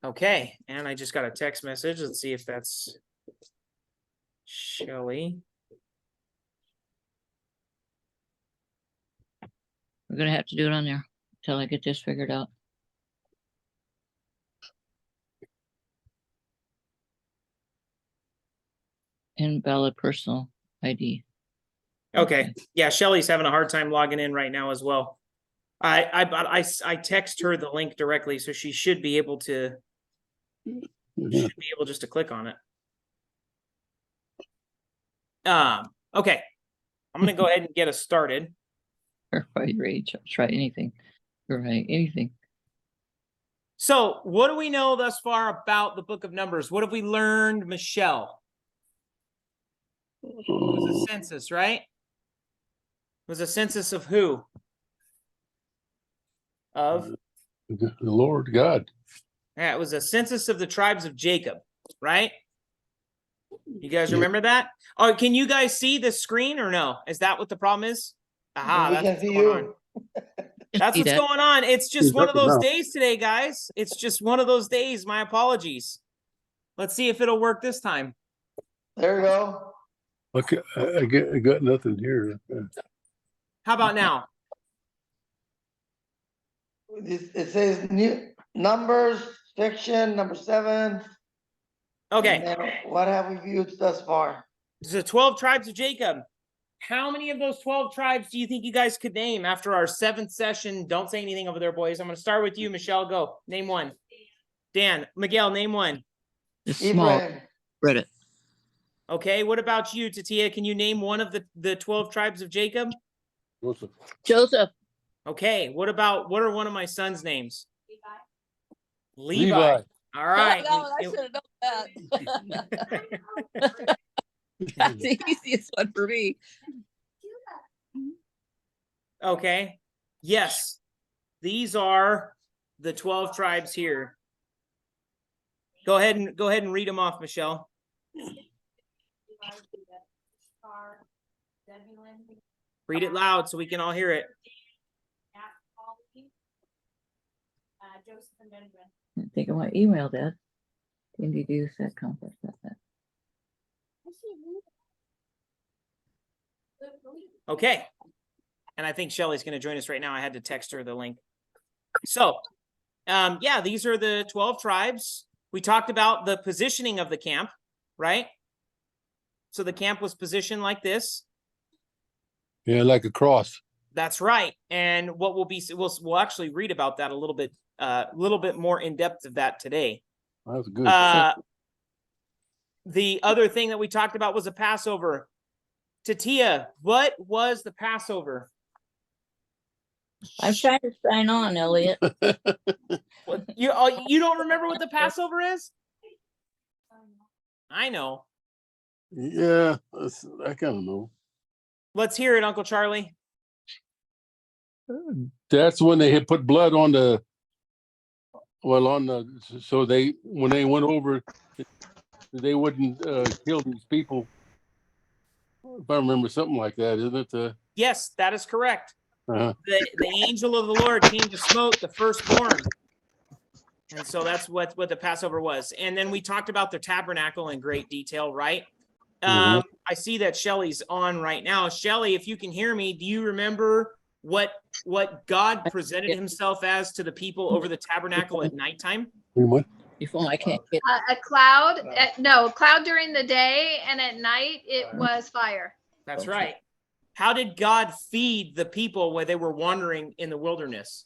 Okay, and I just got a text message. Let's see if that's Shelly. We're gonna have to do it on there until I get this figured out. Invalid personal ID. Okay. Yeah, Shelly's having a hard time logging in right now as well. I text her the link directly, so she should be able to just to click on it. Okay. I'm gonna go ahead and get us started. Verify your age. Try anything. Right, anything. So, what do we know thus far about the book of Numbers? What have we learned, Michelle? It was a census, right? It was a census of who? Of the Lord God. Yeah, it was a census of the tribes of Jacob, right? You guys remember that? Oh, can you guys see the screen or no? Is that what the problem is? Aha, that's what's going on. That's what's going on. It's just one of those days today, guys. It's just one of those days. My apologies. Let's see if it'll work this time. There you go. Okay, I got nothing here. How about now? It says new Numbers section number 7. Okay. What have we viewed thus far? There's the 12 tribes of Jacob. How many of those 12 tribes do you think you guys could name after our 7th session? Don't say anything over there, boys. I'm going to start with you, Michelle. Go. Name one. Dan. Miguel, name one. It's small. Read it. Okay. What about you, Tatia? Can you name one of the 12 tribes of Jacob? Joseph. Okay. What are one of my sons' names? Levi. All right. Oh, I should have known that. That's the easiest one for me. Okay. Yes. These are the 12 tribes here. Go ahead and read them off, Michelle. Read it loud so we can all hear it. Joseph and Benjamin. I think I want to email that. Introduce that conference. Okay. And I think Shelly's going to join us right now. I had to text her the link. So, yeah, these are the 12 tribes. We talked about the positioning of the camp, right? So the camp was positioned like this. Yeah, like a cross. That's right. And what we'll actually read about that a little bit more in depth of that today. That's good. The other thing that we talked about was a Passover. Tatia, what was the Passover? I'm trying to sign on, Elliot. You don't remember what the Passover is? I know. Yeah, I kind of know. Let's hear it, Uncle Charlie. That's when they had put blood on so when they went over, they wouldn't kill these people. If I remember something like that, isn't it? Yes, that is correct. The angel of the Lord came to smote the firstborn. And so that's what the Passover was. And then we talked about the tabernacle in great detail, right? I see that Shelly's on right now. Shelly, if you can hear me, do you remember what God presented himself as to the people over the tabernacle at nighttime? What? Before I can't get A cloud. A cloud during the day, and at night it was fire. That's right. How did God feed the people where they were wandering in the wilderness?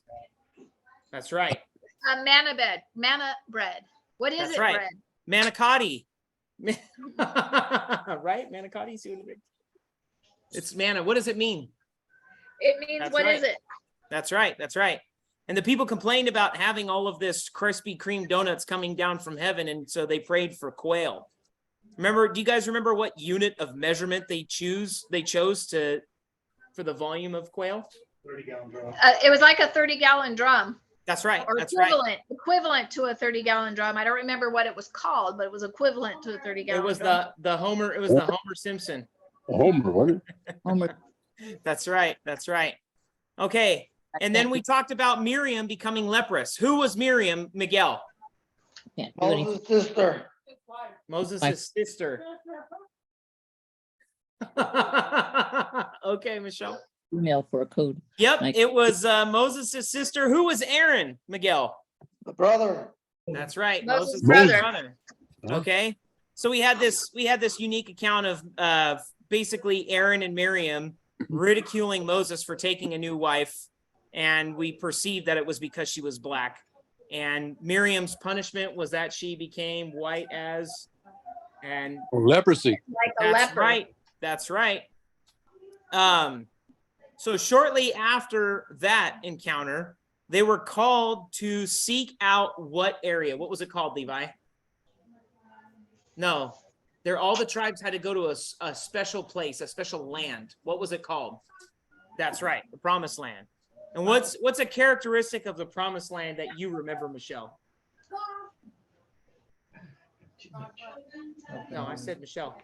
That's right. Manna bread. What is That's it? right. Bread. Manicotti. Right? Manicotti. See what it means? It's manna. What does it mean? It means That's what right. is it? That's right. That's right. And the people complained about having all of this Krispy Kreme donuts coming down from heaven, and so they prayed for quail. Do you guys remember what unit of measurement they chose for the volume of quail? 30-gallon drum. It was like a 30-gallon drum. That's right. Or That's equivalent to a 30-gallon drum. I don't remember what it was called, but it was equivalent to a 30-gallon. It was drum. the Homer. It was the Homer Simpson. Homer, wasn't it? Homer. That's right. That's right. Okay. And then we talked about Miriam becoming leprous. Who was Miriam, Miguel? Can't do anything. Moses' sister. Moses' sister. Okay, Michelle. Email for a code. Yep, Like- it was Moses' sister. Who was Aaron, Miguel? The brother. That's right, Moses' Moses' brother. brother. Huh? Okay, so we had this unique account of basically Aaron and Miriam ridiculing Moses for taking a new wife, and we perceived that it was because she was black. And Miriam's punishment was that she became white as, and Or leprosy. Like a that's leper. right. That's right. So shortly after that encounter, they were called to seek out what area? What was it called, Levi? No, all the tribes had to go to a special place, a special land. What was it called? That's right, the Promised Land. And what's a characteristic of the Promised Land that you remember, Michelle? No, I said Michelle.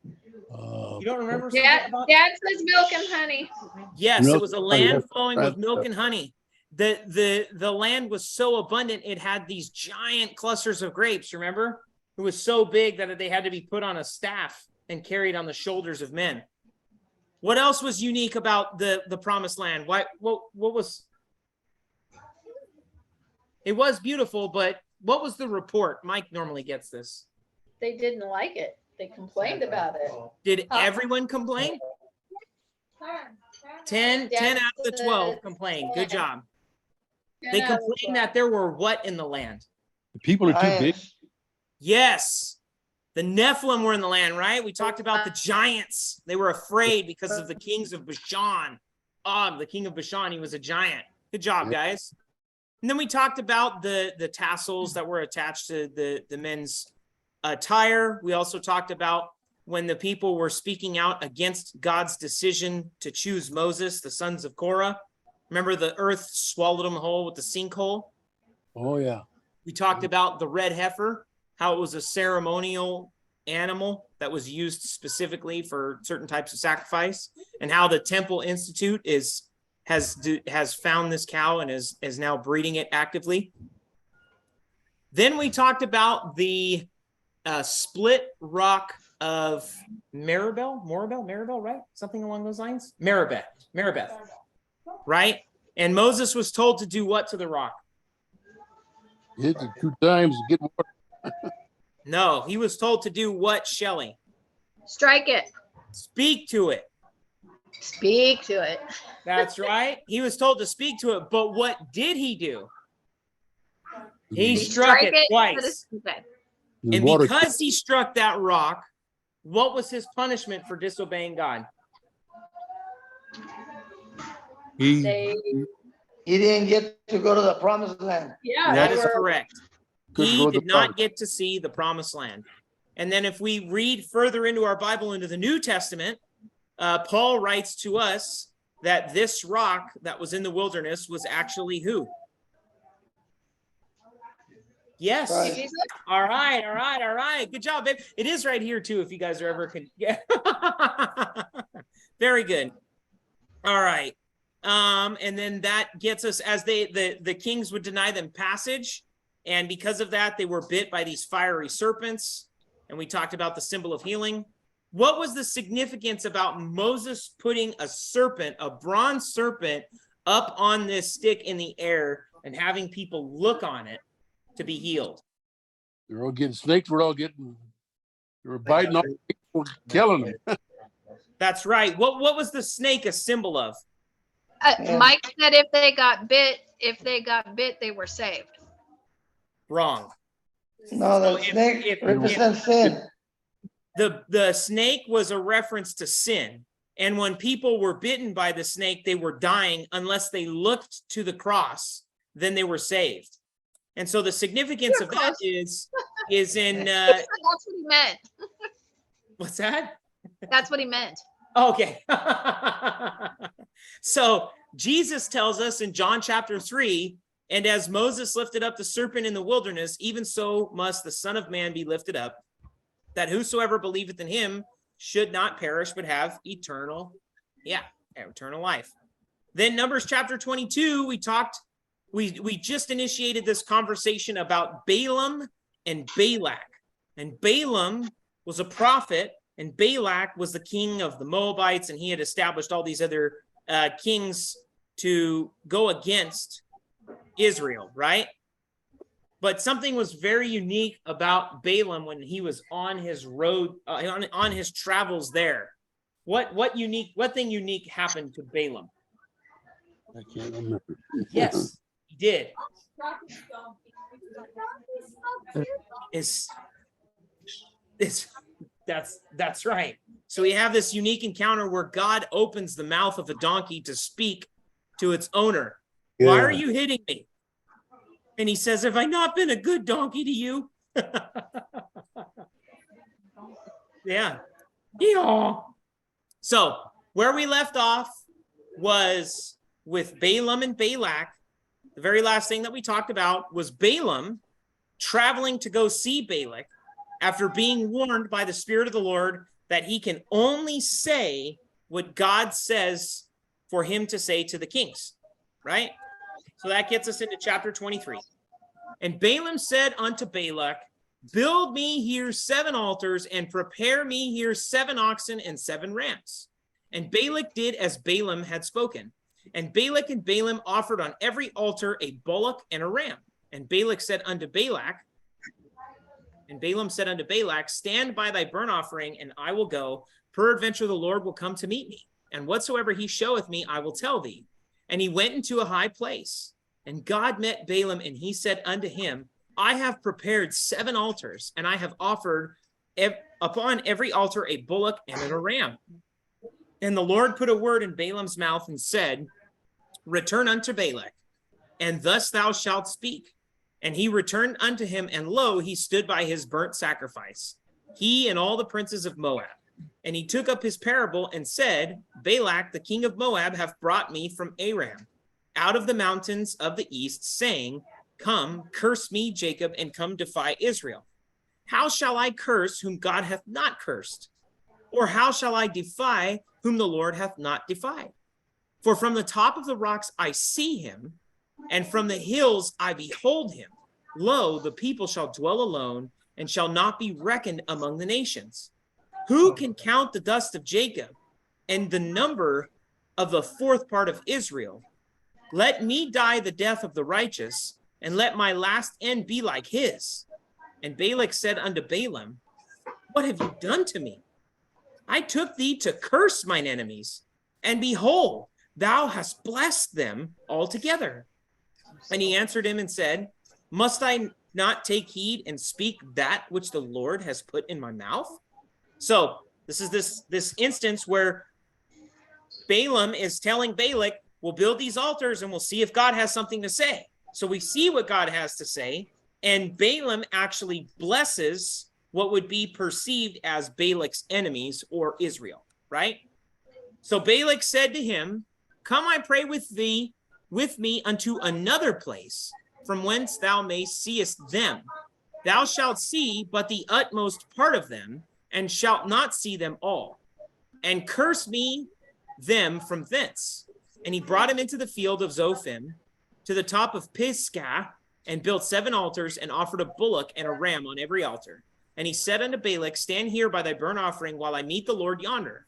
You don't remember? something Dad, about- Dad says milk and honey. Yes, Milk it was a and honey, land that's flowing right. with milk and honey. The land was so abundant, it had these giant clusters of grapes, remember? It was so big that they had to be put on a staff and carried on the shoulders of men. What else was unique about the Promised Land? What was? It was beautiful, but what was the report? Mike normally gets this. They didn't like it. They complained about it. Did everyone complain? 10 out of the 12 complained. Good job. They complained that there were what in the land? The people are too big. Giants. Yes. The Nephilim were in the land, right? We talked about the giants. They were afraid because of the kings of Bashan. Og, the king of Bashan, he was a giant. Good job, guys. And then we talked about the tassels that were attached to the men's attire. We also talked about when the people were speaking out against God's decision to choose Moses, the sons of Korah. Remember the earth swallowed them whole with the sinkhole? Oh yeah. We talked about the red heifer, how it was a ceremonial animal that was used specifically for certain types of sacrifice, and how the Temple Institute has found this cow and is now breeding it actively. Then we talked about the split rock of Maribel, right? Something along those lines. Maribeth, right? And Moses was told to do what to the rock? Hit it 2 times to get water. No, he was told to do what, Shelley? Strike it. Speak to it. Speak to it. That's right. He was told to speak to it, but what did he do? He struck it twice. Okay. The And water- because he struck that rock, what was his punishment for disobeying God? he, They, He didn't get to go to the promised land. yeah, That they is were- correct. couldn't He go to did the not promised- get to see the promised land. And then if we read further into our Bible, into the New Testament, Paul writes to us that this rock that was in the wilderness was actually who? Yes. Right. Jesus? All right. Good job, babe. It is right here too, if you guys are ever yeah. Very good. All right. And then that gets us, as the kings would deny them passage, and because of that, they were bit by these fiery serpents. And we talked about the symbol of healing. What was the significance about Moses putting a serpent, a bronze serpent, up on this stick in the air and having people look on it to be healed? They're all getting snakes. They were biting off people, killing them. That's right. What was the snake a symbol of? Yeah. Mike said if they got bit, they were saved. Wrong. No, the So if- snake if- represents sin. The snake was a reference to sin. And when people were bitten by the snake, they were dying unless they looked to the cross, then they were saved. And so the significance of that is in That's what he meant. what's that? That's what he meant. Okay. So Jesus tells us in John chapter 3, and as Moses lifted up the serpent in the wilderness, even so must the Son of Man be lifted up, that whosoever believeth in him should not perish, but have eternal life. Then Numbers chapter 22, we just initiated this conversation about Balaam and Balak. And Balaam was a prophet, and Balak was the king of the Moabites, and he had established all these other kings to go against Israel, right? But something was very unique about Balaam when he was on his road, on his travels there. What thing unique happened to Balaam? I can't remember. Yes, he did. That's right. So we have this unique encounter where God opens the mouth of a donkey to speak to its owner. Yeah. Why are you hitting me? And he says, have I not been a good donkey to you? Yeah. So where we left off was with Balaam and Balak. The very last thing that we talked about was Balaam traveling to go see Balak after being warned by the Spirit of the Lord that he can only say what God says for him to say to the kings, right? So that gets us into chapter 23. And Balaam said unto Balak, build me here 7 altars and prepare me here 7 oxen and 7 rams. And Balak did as Balaam had spoken. And Balak and Balaam offered on every altar a bullock and a ram. And Balak said unto Balak, and Balaam said unto Balak, stand by thy burnt offering, and I will go. Peradventure the Lord will come to meet me. And whatsoever he showeth me, I will tell thee. And he went into a high place. And God met Balaam, and he said unto him, I have prepared 7 altars, and I have offered upon every altar a bullock and a ram. And the Lord put a word in Balaam's mouth and said, return unto Balak, and thus thou shalt speak. And he returned unto him, and lo, he stood by his burnt sacrifice, he and all the princes of Moab. And he took up his parable and said, Balak, the king of Moab, hath brought me from Aram, out of the mountains of the east, saying, come, curse me, Jacob, and come defy Israel. How shall I curse whom God hath not cursed? Or how shall I defy whom the Lord hath not defied? For from the top of the rocks I see him, and from the hills I behold him. Lo, the people shall dwell alone, and shall not be reckoned among the nations. Who can count the dust of Jacob, and the number of the 4th part of Israel? Let me die the death of the righteous, and let my last end be like his. And Balak said unto Balaam, what have you done to me? I took thee to curse mine enemies, and behold, thou hast blessed them altogether. And he answered him and said, must I not take heed and speak that which the Lord has put in my mouth? So this is this instance where Balaam is telling Balak, we'll build these altars and we'll see if God has something to say. So we see what God has to say, and Balaam actually blesses what would be perceived as Balak's enemies, or Israel, right? So Balak said to him, come, I pray with me unto another place, from whence thou mayst seest them. Thou shalt see but the utmost part of them, and shalt not see them all. And curse me them from thence. And he brought him into the field of Zophim, to the top of Pisgah, and built 7 altars, and offered a bullock and a ram on every altar. And he said unto Balak, stand here by thy burnt offering, while I meet the Lord yonder.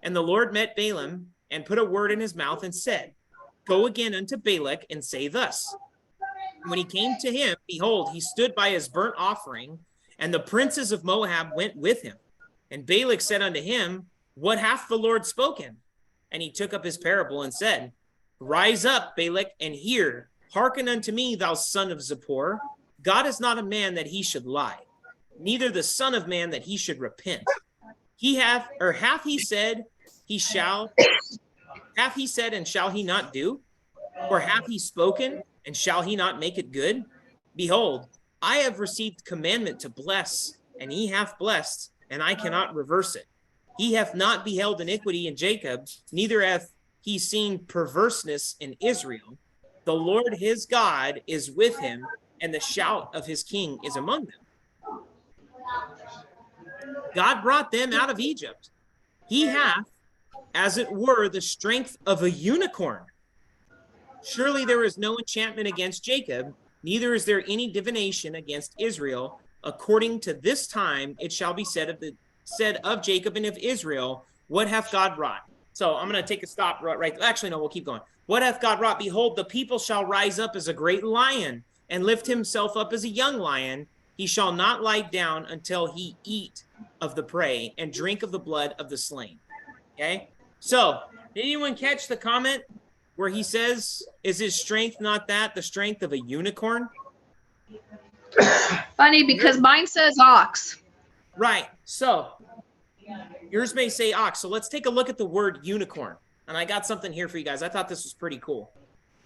And the Lord met Balaam, and put a word in his mouth, and said, go again unto Balak, and say thus. When he came to him, behold, he stood by his burnt offering, and the princes of Moab went with him. And Balak said unto him, what hath the Lord spoken? And he took up his parable and said, rise up, Balak, and hear. Hearken unto me, thou son of Zippor. God is not a man that he should lie, neither the son of man that he should repent. Hath he said, and shall he not do? Or hath he spoken, and shall he not make it good? Behold, I have received commandment to bless, and he hath blessed, and I cannot reverse it. He hath not beheld iniquity in Jacob, neither hath he seen perverseness in Israel. The Lord his God is with him, and the shout of his king is among them. God brought them out of Egypt. He hath, as it were, the strength of a unicorn. Surely there is no enchantment against Jacob, neither is there any divination against Israel. according to this time it shall be said of Jacob and of Israel, what hath God wrought? So I'm going to take a stop right. Actually, no, we'll keep going. What hath God wrought? Behold, the people shall rise up as a great lion and lift himself up as a young lion. He shall not lie down until he eat of the prey and drink of the blood of the slain. Okay. So did anyone catch the comment where he says, is his strength not that the strength of a unicorn? Funny because mine says ox. Right. So yours may say ox. So let's take a look at the word unicorn. And I got something here for you guys. I thought this was pretty cool.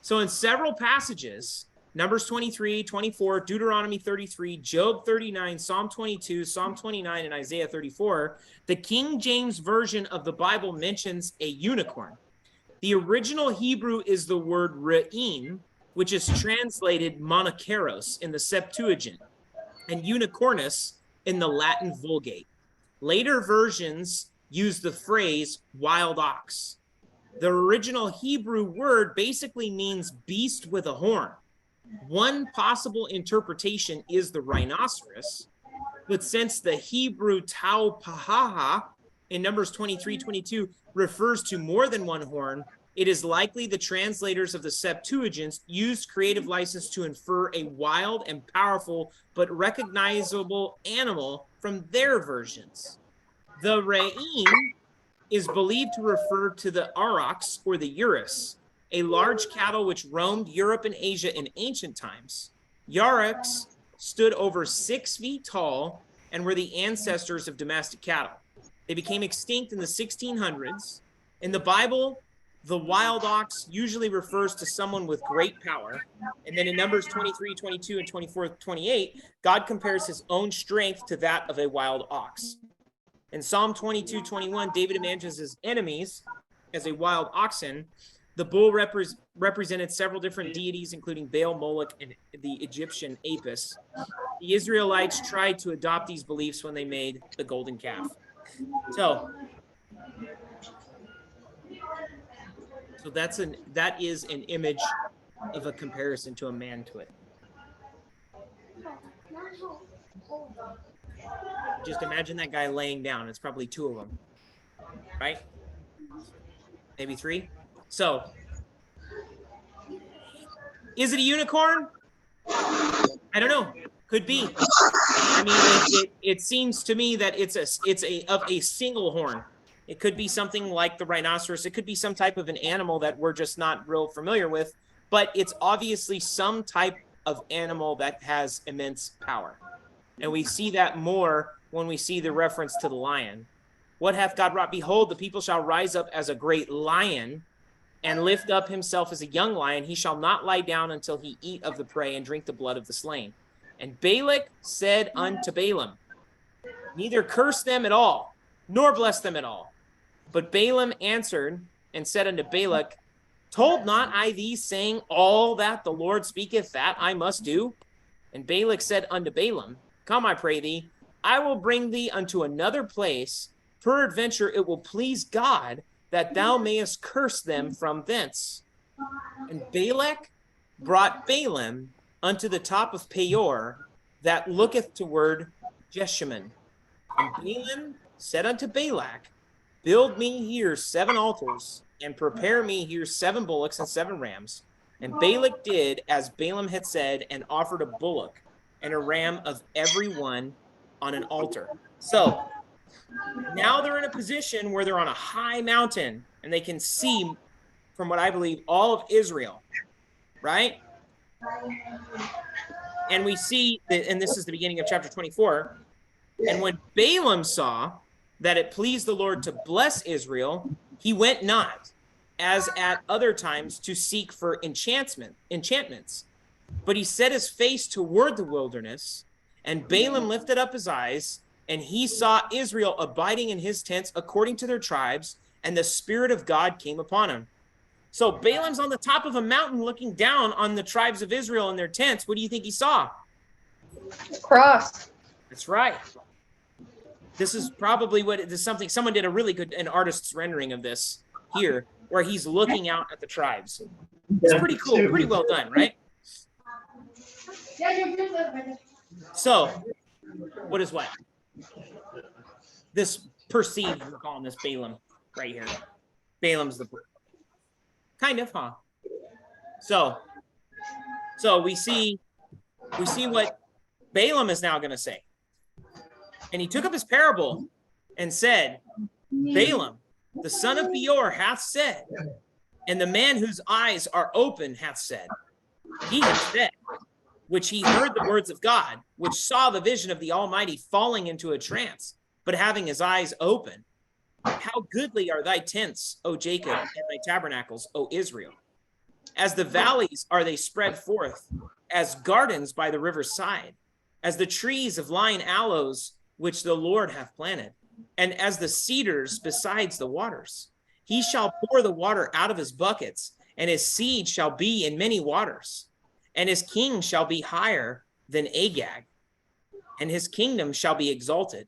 So in several passages, Numbers 23, 24, Deuteronomy 33, Job 39, Psalm 22, Psalm 29, and Isaiah 34, the King James Version of the Bible mentions a unicorn. The original Hebrew is the word re'im, which is translated monoceros in the Septuagint, and unicornus in the Latin Vulgate. Later versions use the phrase wild ox. The original Hebrew word basically means beast with a horn. One possible interpretation is the rhinoceros, but since the Hebrew tau pahaha in Numbers 23:22 refers to more than one horn, it is likely the translators of the Septuagint used creative license to infer a wild and powerful but recognizable animal from their versions. The re'im is believed to refer to the aurochs or the urus, a large cattle which roamed Europe and Asia in ancient times. Aurochs stood over 6 feet tall and were the ancestors of domestic cattle. They became extinct in the 1600s. In the Bible, the wild ox usually refers to someone with great power. And then in Numbers 23, 22, and 24, 28, God compares his own strength to that of a wild ox. In Psalm 22, 21, David imagines his enemies as a wild oxen. The bull represented several different deities, including Baal, Moloch, and the Egyptian Apis. The Israelites tried to adopt these beliefs when they made the golden calf. So that is an image of a comparison to a man to it. Just imagine that guy laying down. It's probably 2 of them, right? Maybe 3. So, is it a unicorn? I don't know. Could be. I mean, it seems to me that it's of a single horn. It could be something like the rhinoceros. It could be some type of an animal that we're just not real familiar with, but it's obviously some type of animal that has immense power. And we see that more when we see the reference to the lion. What hath God wrought? Behold, the people shall rise up as a great lion and lift up himself as a young lion. He shall not lie down until he eat of the prey and drink the blood of the slain. And Balak said unto Balaam, neither curse them at all, nor bless them at all. But Balaam answered and said unto Balak, told not I thee, saying, all that the Lord speaketh, that I must do? And Balak said unto Balaam, come, I pray thee, I will bring thee unto another place. Peradventure it will please God that thou mayest curse them from thence. And Balak brought Balaam unto the top of Peor, that looketh toward Jeshimon. And Balaam said unto Balak, build me here 7 altars, and prepare me here 7 bullocks and 7 rams. And Balak did as Balaam had said, and offered a bullock and a ram of every one on an altar. So now they're in a position where they're on a high mountain and they can see, from what I believe, all of Israel, right? And we see that, and this is the beginning of chapter 24. And when Balaam saw that it pleased the Lord to bless Israel, he went not, as at other times, to seek for enchantments. But he set his face toward the wilderness, and Balaam lifted up his eyes, and he saw Israel abiding in his tents according to their tribes, and the Spirit of God came upon him. So Balaam's on the top of a mountain looking down on the tribes of Israel in their tents. What do you think he saw? Cross. That's right. This is probably something someone did an artist's rendering of this here, where he's looking out at the tribes. It's pretty cool, pretty well done, right? So What is what? This perceived, we're calling this Balaam right here. Balaam's the kind of, huh? So we see what Balaam is now going to say. And he took up his parable and said, Balaam, the son of Beor, hath said, and the man whose eyes are open hath said, he hath said, which he heard the words of God, which saw the vision of the Almighty falling into a trance, but having his eyes open. How goodly are thy tents, O Jacob, and thy tabernacles, O Israel. As the valleys are they spread forth, as gardens by the river's side, as the trees of lying aloes, which the Lord hath planted, and as the cedars besides the waters. He shall pour the water out of his buckets, and his seed shall be in many waters, and his king shall be higher than Agag, and his kingdom shall be exalted.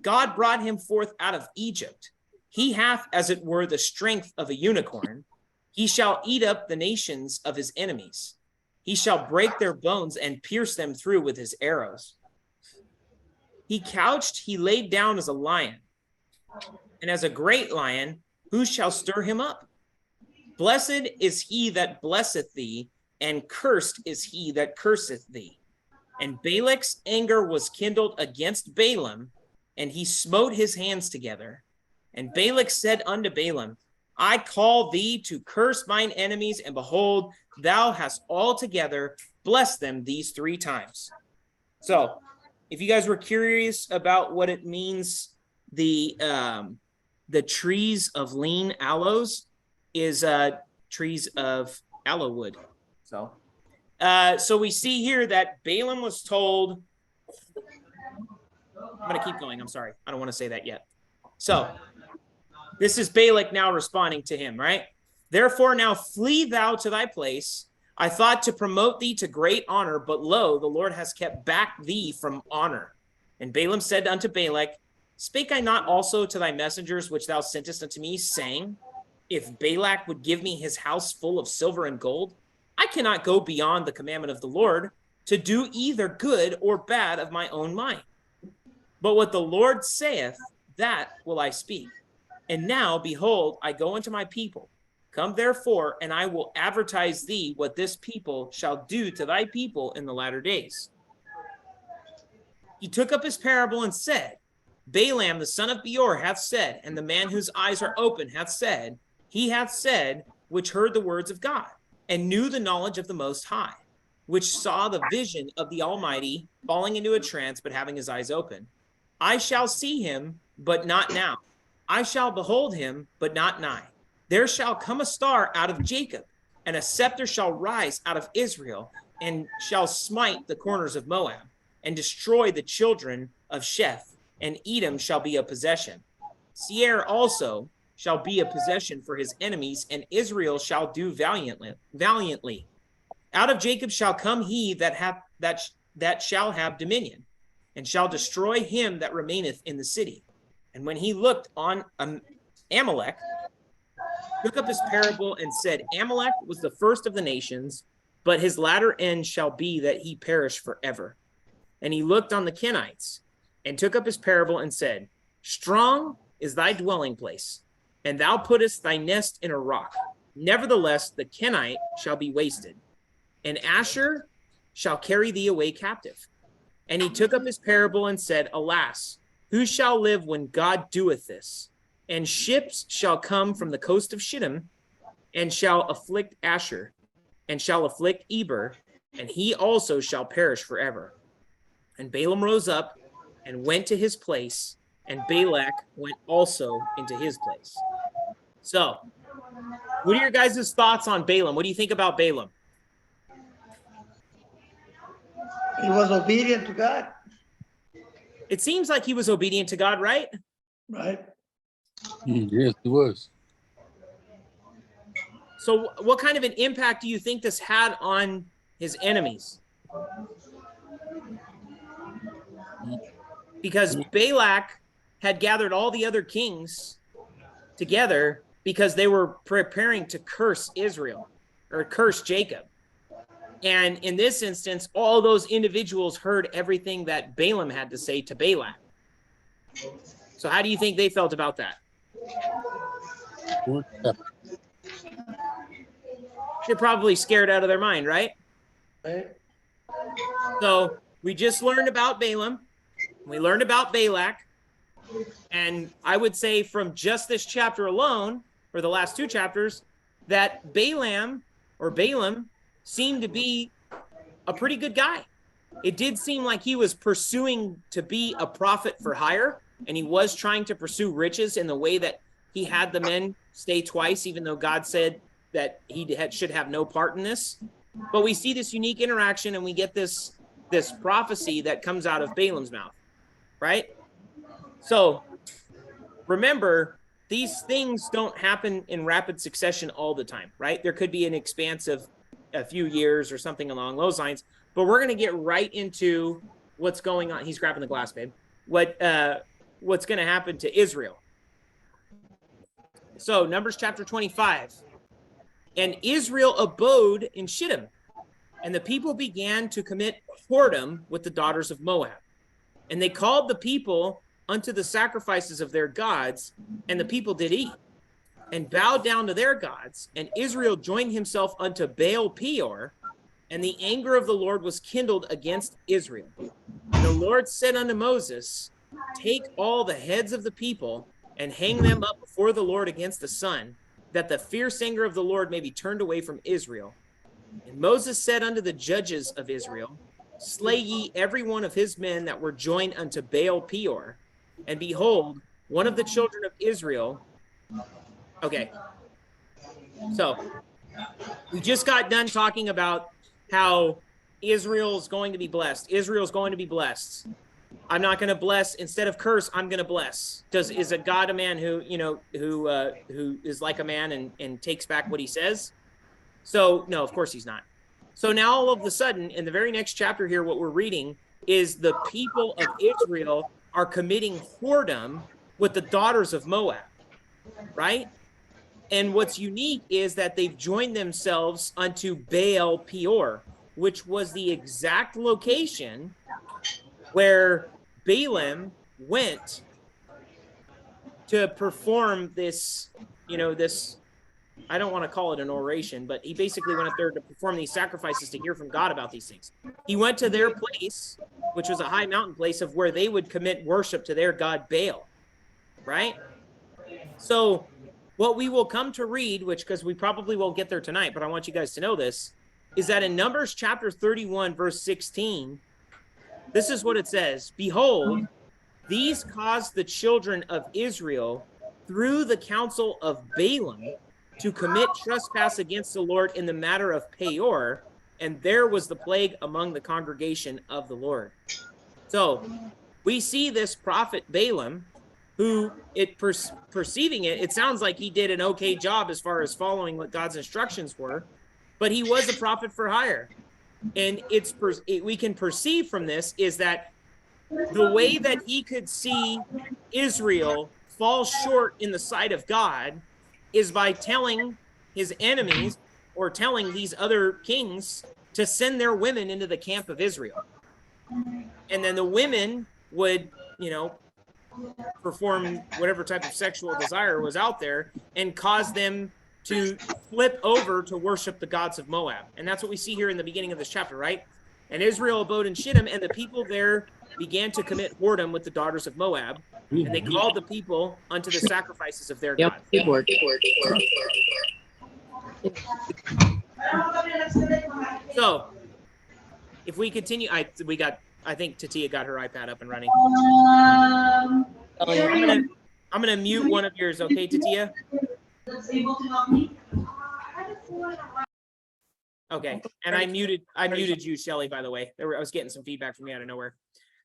God brought him forth out of Egypt. He hath, as it were, the strength of a unicorn. He shall eat up the nations of his enemies. He shall break their bones and pierce them through with his arrows. He couched, he laid down as a lion, and as a great lion, who shall stir him up? Blessed is he that blesseth thee, and cursed is he that curseth thee. And Balak's anger was kindled against Balaam, and he smote his hands together. And Balak said unto Balaam, I call thee to curse mine enemies, and behold, thou hast altogether blessed them these 3 times. So, if you guys were curious about what it means, the trees of lean aloes is trees of aloe wood. So we see here that Balaam was told. I'm going to keep going. I'm sorry. I don't want to say that yet. So this is Balak now responding to him, right? Therefore now flee thou to thy place. I thought to promote thee to great honor, but lo, the Lord has kept back thee from honor. And Balaam said unto Balak, spake I not also to thy messengers which thou sentest unto me, saying, if Balak would give me his house full of silver and gold, I cannot go beyond the commandment of the Lord to do either good or bad of my own mind. But what the Lord saith, that will I speak. And now, behold, I go unto my people. Come therefore, and I will advertise thee what this people shall do to thy people in the latter days. He took up his parable and said, Balaam the son of Beor hath said, and the man whose eyes are open hath said, he hath said, which heard the words of God, and knew the knowledge of the Most High, which saw the vision of the Almighty falling into a trance, but having his eyes open. I shall see him, but not now. I shall behold him, but not nigh. There shall come a star out of Jacob, and a scepter shall rise out of Israel, and shall smite the corners of Moab, and destroy the children of Sheth, and Edom shall be a possession. Seir also shall be a possession for his enemies, and Israel shall do valiantly. Out of Jacob shall come he that shall have dominion, and shall destroy him that remaineth in the city. And when he looked on Amalek, took up his parable and said, Amalek was the first of the nations, but his latter end shall be that he perish forever. And he looked on the Kenites, and took up his parable and said, strong is thy dwelling place, and thou puttest thy nest in a rock. Nevertheless, the Kenite shall be wasted, and Asher shall carry thee away captive. And he took up his parable and said, alas, who shall live when God doeth this? And ships shall come from the coast of Shittim, and shall afflict Asher, and shall afflict Eber, and he also shall perish forever. And Balaam rose up and went to his place, and Balak went also into his place. So, what are your guys' thoughts on Balaam? What do you think about Balaam? He was obedient to God, It seems like he was obedient to God, right? right? Yes, it was. So what kind of an impact do you think this had on his enemies? Because Balak had gathered all the other kings together because they were preparing to curse Israel or curse Jacob. And in this instance, all those individuals heard everything that Balaam had to say to Balak. So how do you think they felt about that? They're probably scared out of their mind, right? Right? So we just learned about Balaam. We learned about Balak. And I would say from just this chapter alone, or the last 2 chapters, that Balaam seemed to be a pretty good guy. It did seem like he was pursuing to be a prophet for hire, and he was trying to pursue riches in the way that he had the men stay twice, even though God said that he should have no part in this. But we see this unique interaction, and we get this prophecy that comes out of Balaam's mouth, right? So remember, these things don't happen in rapid succession all the time, right? There could be an expanse of a few years or something along those lines, but we're going to get right into what's going on. He's grabbing the glass, babe. What's going to happen to Israel. So Numbers chapter 25. And Israel abode in Shittim, and the people began to commit whoredom with the daughters of Moab. And they called the people unto the sacrifices of their gods, and the people did eat, and bowed down to their gods. And Israel joined himself unto Baal Peor, and the anger of the Lord was kindled against Israel. And the Lord said unto Moses, take all the heads of the people, and hang them up before the Lord against the sun, that the fierce anger of the Lord may be turned away from Israel. And Moses said unto the judges of Israel, slay ye every one of his men that were joined unto Baal Peor. And behold, one of the children of Israel. Okay. So we just got done talking about how Israel's going to be blessed. Israel's going to be blessed. I'm not going to bless. Instead of curse, I'm going to bless. Is a God a man who is like a man and takes back what he says? So no, of course he's not. So now all of a sudden, in the very next chapter here, what we're reading is the people of Israel are committing whoredom with the daughters of Moab, right? And what's unique is that they've joined themselves unto Baal Peor, which was the exact location where Balaam went to perform this, I don't want to call it an oration, but he basically went up there to perform these sacrifices to hear from God about these things. He went to their place, which was a high mountain place of where they would commit worship to their god Baal, right? So what we will come to read, because we probably won't get there tonight, but I want you guys to know this, is that in Numbers chapter 31, verse 16, this is what it says. Behold, these caused the children of Israel through the counsel of Balaam to commit trespass against the Lord in the matter of Peor, and there was the plague among the congregation of the Lord. So we see this prophet Balaam, who perceiving it, it sounds like he did an okay job as far as following what God's instructions were, but he was a prophet for hire. And we can perceive from this is that the way that he could see Israel fall short in the sight of God is by telling his enemies or telling these other kings to send their women into the camp of Israel. And then the women would, perform whatever type of sexual desire was out there and cause them to flip over to worship the gods of Moab. And that's what we see here in the beginning of this chapter, right? And Israel abode in Shittim, and the people there began to commit whoredom with the daughters of Moab, and they called the people unto the sacrifices of their gods. Good work. So if we continue, I think Tatia got her iPad up and running. I'm gonna mute one of yours, okay, Tatia? Okay, and I muted you, Shelly, by the way. I was getting some feedback from you out of nowhere.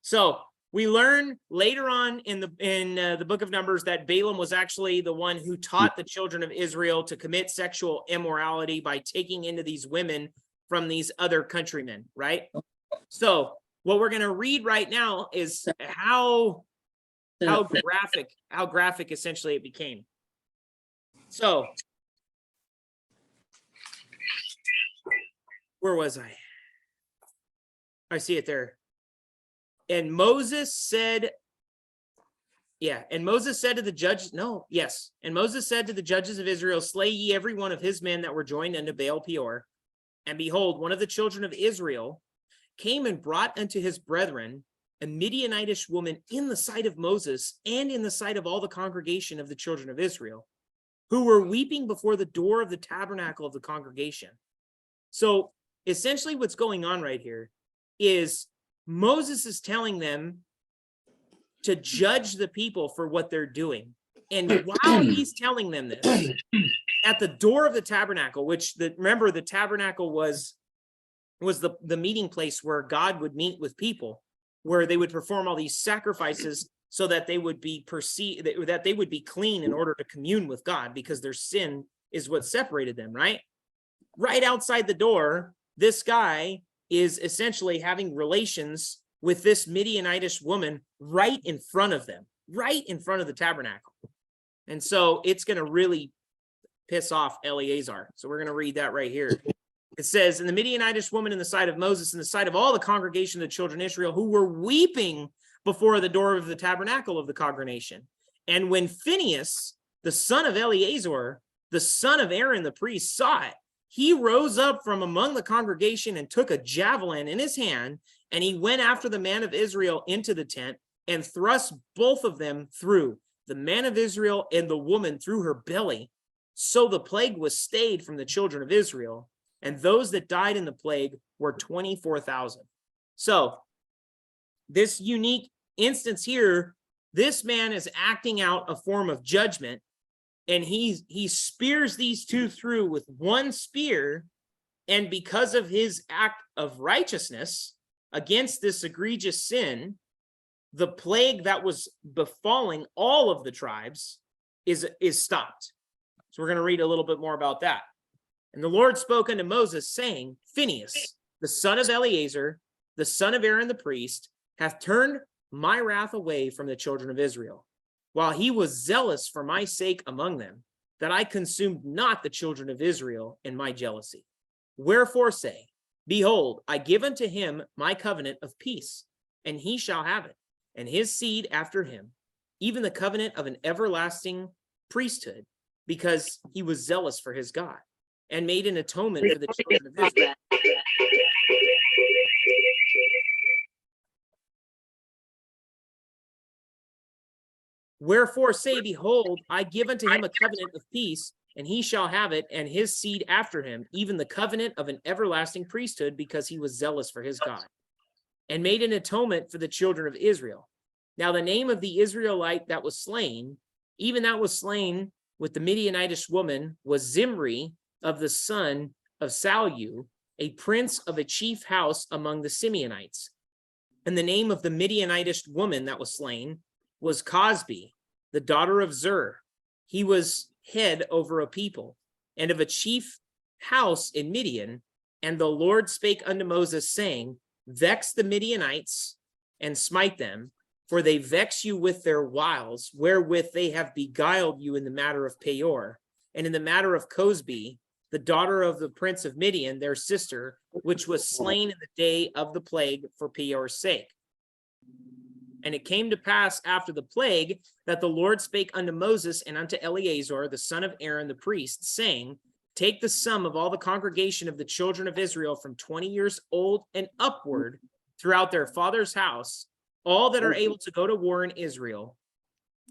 So we learn later on in the book of Numbers that Balaam was actually the one who taught the children of Israel to commit sexual immorality by taking into these women from these other countrymen, right? So what we're going to read right now is how graphic essentially it became. So where was I? I see it there. And Moses said, and Moses said to the judges, and Moses said to the judges of Israel, slay ye every one of his men that were joined unto Baal Peor. And behold, one of the children of Israel came and brought unto his brethren a Midianitish woman in the sight of Moses and in the sight of all the congregation of the children of Israel, who were weeping before the door of the tabernacle of the congregation. So essentially what's going on right here is Moses is telling them to judge the people for what they're doing. And while he's telling them this, at the door of the tabernacle, which remember the tabernacle was the meeting place where God would meet with people, where they would perform all these sacrifices so that they would be that they would be clean in order to commune with God, because their sin is what separated them, right? Right outside the door, this guy is essentially having relations with this Midianitish woman right in front of them, right in front of the tabernacle. And so it's going to really piss off Eleazar. So we're going to read that right here. It says, and the Midianitish woman in the sight of Moses, in the sight of all the congregation of the children of Israel, who were weeping before the door of the tabernacle of the congregation. And when Phinehas, the son of Eleazar, the son of Aaron the priest, saw it, he rose up from among the congregation and took a javelin in his hand, and he went after the man of Israel into the tent and thrust both of them through, the man of Israel and the woman through her belly. So the plague was stayed from the children of Israel, and those that died in the plague were 24,000. So this unique instance here, this man is acting out a form of judgment, and he spears these two through with one spear, and because of his act of righteousness against this egregious sin, the plague that was befalling all of the tribes is stopped. So we're going to read a little bit more about that. And the Lord spoke unto Moses, saying, Phinehas, the son of Eleazar, the son of Aaron the priest, hath turned my wrath away from the children of Israel, while he was zealous for my sake among them, that I consumed not the children of Israel in my jealousy. Wherefore say, behold, I give unto him my covenant of peace, and he shall have it, and his seed after him, even the covenant of an everlasting priesthood, because he was zealous for his God, and made an atonement for the children of Israel. Wherefore say, behold, I give unto him a covenant of peace, and he shall have it, and his seed after him, even the covenant of an everlasting priesthood, because he was zealous for his God, and made an atonement for the children of Israel. Now the name of the Israelite that was slain, even that was slain with the Midianitish woman, was Zimri, of the son of Salu, a prince of a chief house among the Simeonites. And the name of the Midianitish woman that was slain was Cosbi, the daughter of Zur. He was head over a people, and of a chief house in Midian. And the Lord spake unto Moses, saying, vex the Midianites and smite them, for they vex you with their wiles, wherewith they have beguiled you in the matter of Peor, and in the matter of Cosbi, the daughter of the prince of Midian, their sister, which was slain in the day of the plague for Peor's sake. And it came to pass after the plague that the Lord spake unto Moses and unto Eleazar, the son of Aaron the priest, saying, take the sum of all the congregation of the children of Israel from 20 years old and upward throughout their father's house, all that are able to go to war in Israel.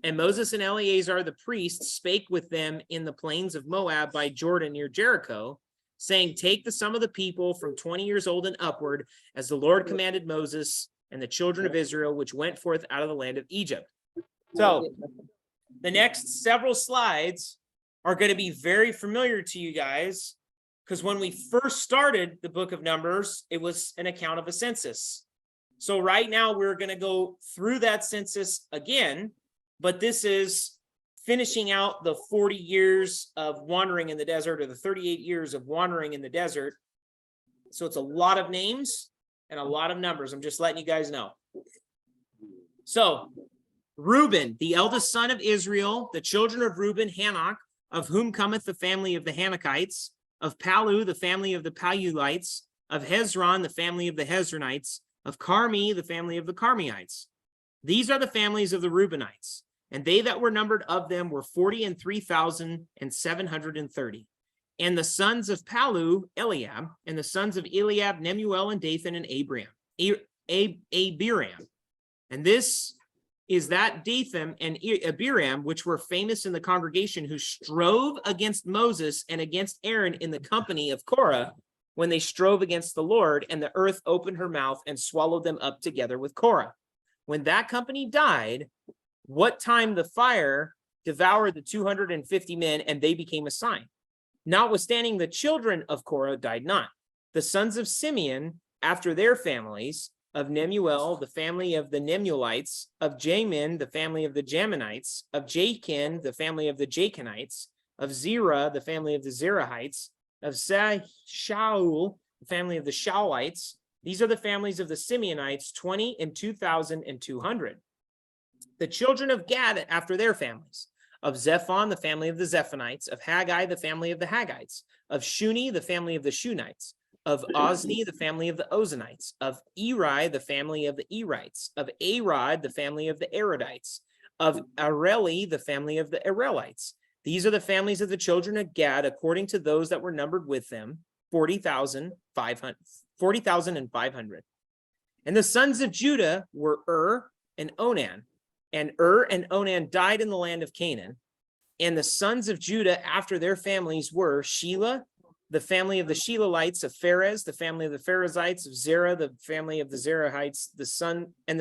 And Moses and Eleazar the priest spake with them in the plains of Moab by Jordan near Jericho, saying, take the sum of the people from 20 years old and upward, as the Lord commanded Moses and the children of Israel, which went forth out of the land of Egypt. So the next several slides are going to be very familiar to you guys, because when we first started the book of Numbers, it was an account of a census. So right now we're going to go through that census again, but this is finishing out the 40 years of wandering in the desert, or the 38 years of wandering in the desert. So it's a lot of names and a lot of numbers. I'm just letting you guys know. So Reuben, the eldest son of Israel, the children of Reuben, Hanok, of whom cometh the family of the Hanokites, of Palu, the family of the Palulites, of Hezron, the family of the Hezronites, Of Carmi, the family of the Carmiites. These are the families of the Reubenites, and they that were numbered of them were 43,730. And the sons of Palu, Eliab, and the sons of Eliab, Nemuel, and Dathan, and Abiram. And this is that Dathan and Abiram, which were famous in the congregation, who strove against Moses and against Aaron in the company of Korah, when they strove against the Lord, and the earth opened her mouth and swallowed them up together with Korah. When that company died, what time the fire devoured the 250 men, and they became a sign. Notwithstanding, the children of Korah died not. The sons of Simeon, after their families, of Nemuel, the family of the Nemuelites, of Jamin, the family of the Jaminites, of Jachin, the family of the Jachinites, of Zerah, the family of the Zerahites, of Shaul, the family of the Shaulites. These are the families of the Simeonites, 20 and 2,200. The children of Gad after their families, of Zephon, the family of the Zephonites, of Haggai, the family of the Haggites, of Shuni, the family of the Shunites, of Ozni, the family of the Ozanites, of Eri, the family of the Erites, of Arod, the family of the Arodites, of Areli, the family of the Arelites. These are the families of the children of Gad, according to those that were numbered with them, 40,500. And the sons of Judah were and Onan. And and Onan died in the land of Canaan. And the sons of Judah after their families were Shelah, the family of the Shelalites, of Pharez, the family of the Pharezites, of Zerah, the family of the Zerahites. The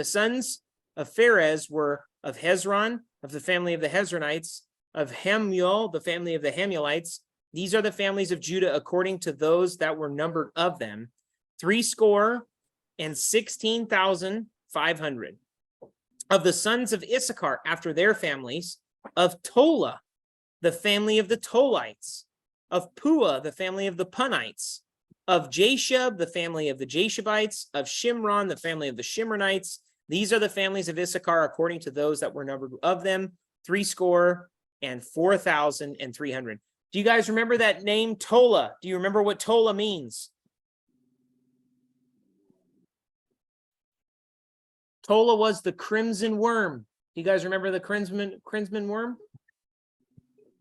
sons of Pharez were of Hezron, of the family of the Hezronites, of Hamuel, the family of the Hamuelites. These are the families of Judah according to those that were numbered of them, 16,500. Of the sons of Issachar after their families, of Tola, the family of the Tolites, of Pua, the family of the Punites, of Jashub, the family of the Jashubites, of Shimron, the family of the Shimronites. These are the families of Issachar according to those that were numbered of them, 4,300. Do you guys remember that name Tola? Do you remember what Tola means? Tola was the crimson worm. Do you guys remember the crimson worm?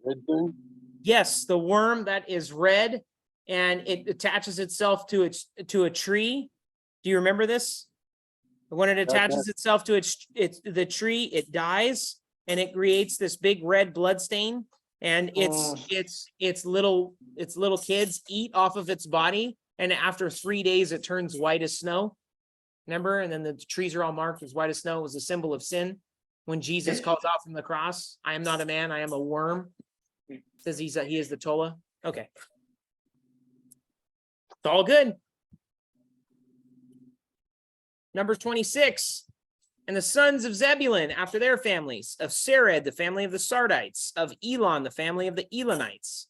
Red thing? Yes, the worm that is red and it attaches itself to a tree. Do you remember this? When it attaches itself to the tree, it dies and it creates this big red blood stain. And its little kids eat off of its body, and after 3 days it turns white as snow. Remember? And then the trees are all marked as white as snow. It was a symbol of sin. When Jesus calls out from the cross, I am not a man, I am a worm. It says he is the Tola. Okay. It's all good. Numbers 26. And the sons of Zebulun after their families, of Sered, the family of the Sardites, of Elon, the family of the Elonites,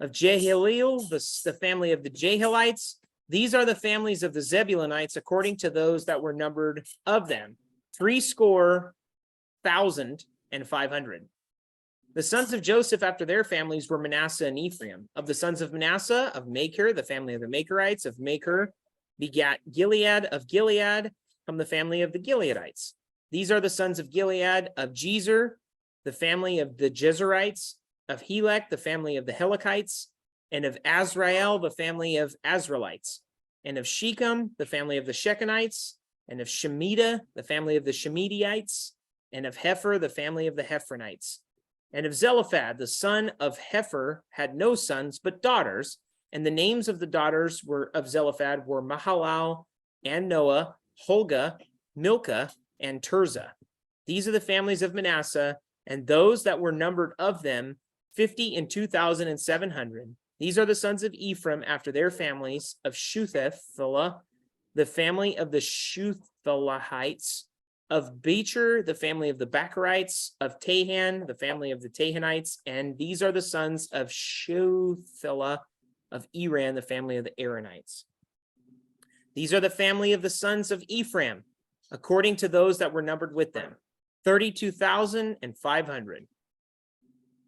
of Jehaleel, the family of the Jahelites. These are the families of the Zebulunites according to those that were numbered of them, 3,500. The sons of Joseph after their families were Manasseh and Ephraim. Of the sons of Manasseh, of Machir, the family of the Machirites, of Machir begat Gilead, of Gilead from the family of the Gileadites. These are the sons of Gilead, of Jezer, the family of the Jezerites, of Helek, the family of the Helekites, and of Azrael, the family of Azraelites, and of Shechem, the family of the Shechemites, and of Shemitah, the family of the Shemitites, and of Hepher, the family of the Hephronites. And of Zelophehad, the son of Hepher, had no sons, but daughters, and the names of the daughters of Zelophehad were Mahalalel, and Noah, Holga, Milcah, and Tirzah. These are the families of Manasseh, and those that were numbered of them, 52,700. These are the sons of Ephraim after their families, of Shuthelah, the family of the Shuthelahites, of Becher, the family of the Bacharites, of Tahan, the family of the Tahanites, and these are the sons of Shuthelah, of Eran, the family of the Aaronites. These are the family of the sons of Ephraim, according to those that were numbered with them, 32,500.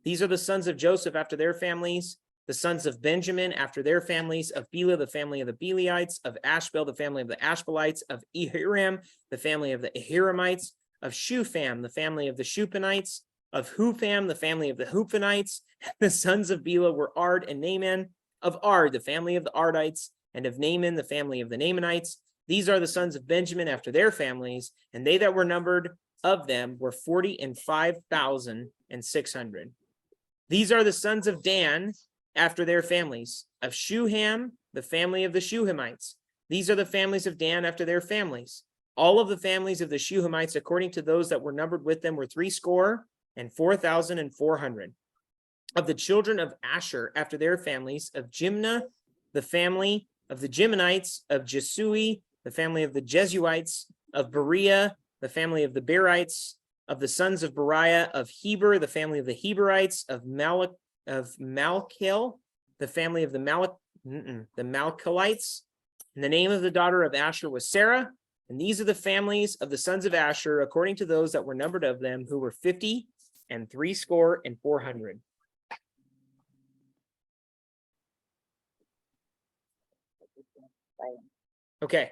These are the sons of Joseph after their families, The sons of Benjamin after their families, of Bela, the family of the Belaites, of Ashbel, the family of the Ashbelites, of Ehiram, the family of the Ehiramites, of Shupham, the family of the Shupanites, of Hupham, the family of the Huphanites. The sons of Bela were Ard and Naaman, of Ard, the family of the Ardites, and of Naaman, the family of the Naamanites. These are the sons of Benjamin after their families, and they that were numbered of them were 45,600. These are the sons of Dan after their families, of Shuham, the family of the Shuhamites. These are the families of Dan after their families. All of the families of the Shuhamites, according to those that were numbered with them, were 64,400. Of the children of Asher after their families, of Jimnah, the family of the Jiminites, of Jesui, the family of the Jesuites, of Beriah, the family of the Berites, of the sons of Beriah, of Heber, the family of the Heberites, of Malchil, the family of the Malchilites. And the name of the daughter of Asher was Sarah. And these are the families of the sons of Asher, according to those that were numbered of them, who were 50,400. Okay.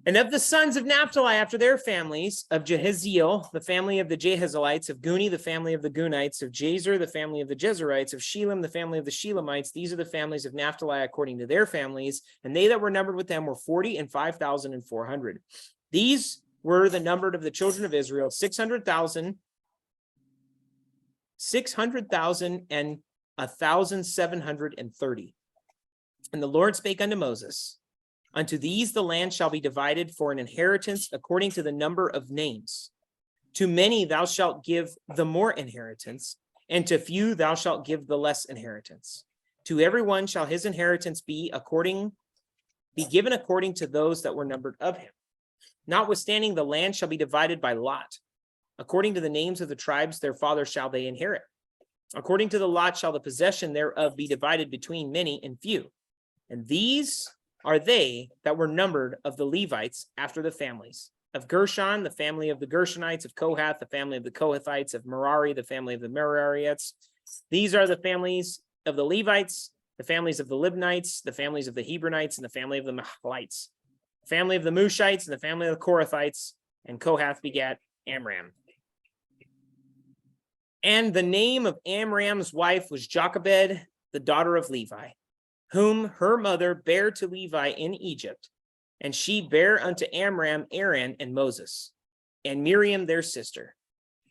And of the sons of Naphtali after their families, of Jehaziel, the family of the Jehazelites, of Guni, the family of the Gunites, of Jazer, the family of the Jezerites, of Shelam, the family of the Shelamites. These are the families of Naphtali according to their families, and they that were numbered with them were 45,400. These were the numbered of the children of Israel, 600,000 and 1,730. And the Lord spake unto Moses, unto these the land shall be divided for an inheritance according to the number of names. To many thou shalt give the more inheritance, and to few thou shalt give the less inheritance. To every one shall his inheritance be given according to those that were numbered of him. Notwithstanding, the land shall be divided by lot. According to the names of the tribes their fathers shall they inherit. According to the lot shall the possession thereof be divided between many and few. And these are they that were numbered of the Levites after the families. Of Gershon, the family of the Gershonites, of Kohath, the family of the Kohathites, of Merari, the family of the Merarites. These are the families of the Levites, the families of the Libnites, the families of the Hebronites, and the family of the Mahalites, the family of the Mushites, and the family of the Korathites. And Kohath begat Amram. And the name of Amram's wife was Jochebed, the daughter of Levi, whom her mother bare to Levi in Egypt. And she bare unto Amram Aaron and Moses, and Miriam their sister.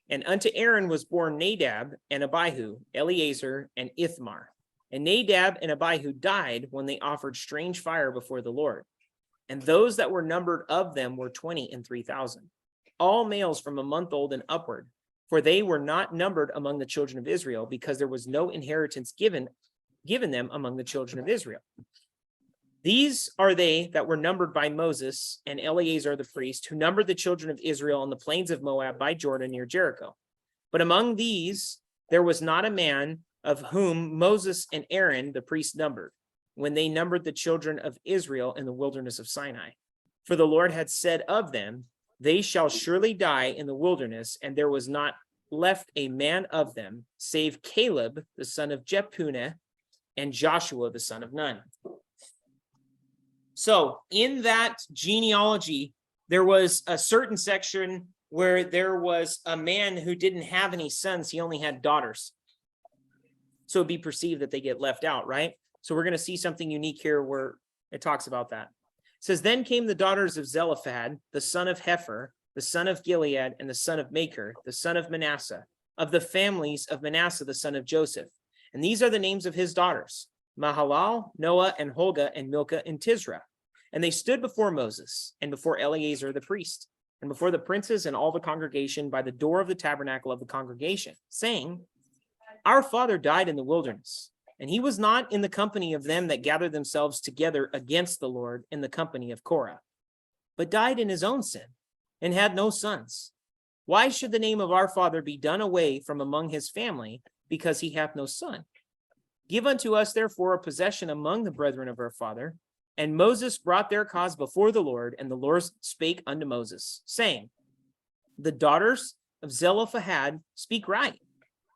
And unto Aaron was born Nadab and Abihu, Eleazar and Ithamar. And Nadab and Abihu died when they offered strange fire before the Lord. And those that were numbered of them were 23,000, all males from a month old and upward. For they were not numbered among the children of Israel, because there was no inheritance given them among the children of Israel. These are they that were numbered by Moses and Eleazar the priest, who numbered the children of Israel on the plains of Moab by Jordan near Jericho. But among these there was not a man of whom Moses and Aaron the priest numbered, when they numbered the children of Israel in the wilderness of Sinai. For the Lord had said of them, they shall surely die in the wilderness, and there was not left a man of them, save Caleb the son of Jephunneh, and Joshua the son of Nun. So in that genealogy, there was a certain section where there was a man who didn't have any sons, he only had daughters. So it'd be perceived that they get left out, right? So we're going to see something unique here where it talks about that. It says, then came the daughters of Zelophehad, the son of Hepher, the son of Gilead, and the son of Machir, the son of Manasseh, of the families of Manasseh, the son of Joseph. And these are the names of his daughters, Mahalal, Noah, and Holga, and Milcah, and Tisra. And they stood before Moses, and before Eleazar the priest, and before the princes and all the congregation by the door of the tabernacle of the congregation, saying, our father died in the wilderness, and he was not in the company of them that gathered themselves together against the Lord in the company of Korah, but died in his own sin, and had no sons. Why should the name of our father be done away from among his family, because he hath no son? Give unto us therefore a possession among the brethren of our father. And Moses brought their cause before the Lord, and the Lord spake unto Moses, saying, the daughters of Zelophehad speak right.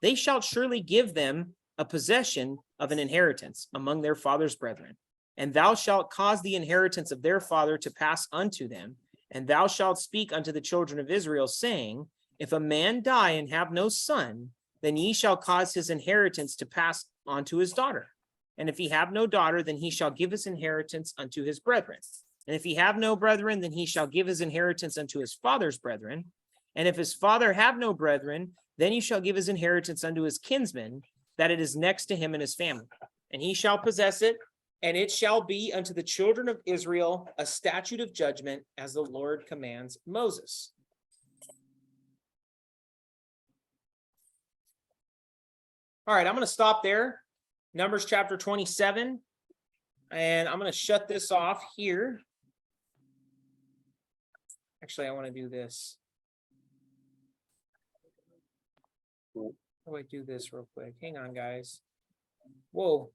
They shall surely give them a possession of an inheritance among their father's brethren. And thou shalt cause the inheritance of their father to pass unto them. And thou shalt speak unto the children of Israel, saying, if a man die and have no son, then ye shall cause his inheritance to pass on to his daughter. And if he have no daughter, then he shall give his inheritance unto his brethren. And if he have no brethren, then he shall give his inheritance unto his father's brethren. And if his father have no brethren, then he shall give his inheritance unto his kinsmen, that it is next to him in his family. And he shall possess it, and it shall be unto the children of Israel a statute of judgment, as the Lord commands Moses. All right, I'm going to stop there. Numbers chapter 27. And I'm going to shut this off here. Actually, I want to do this. How do I do this real quick? Hang on, guys. Whoa.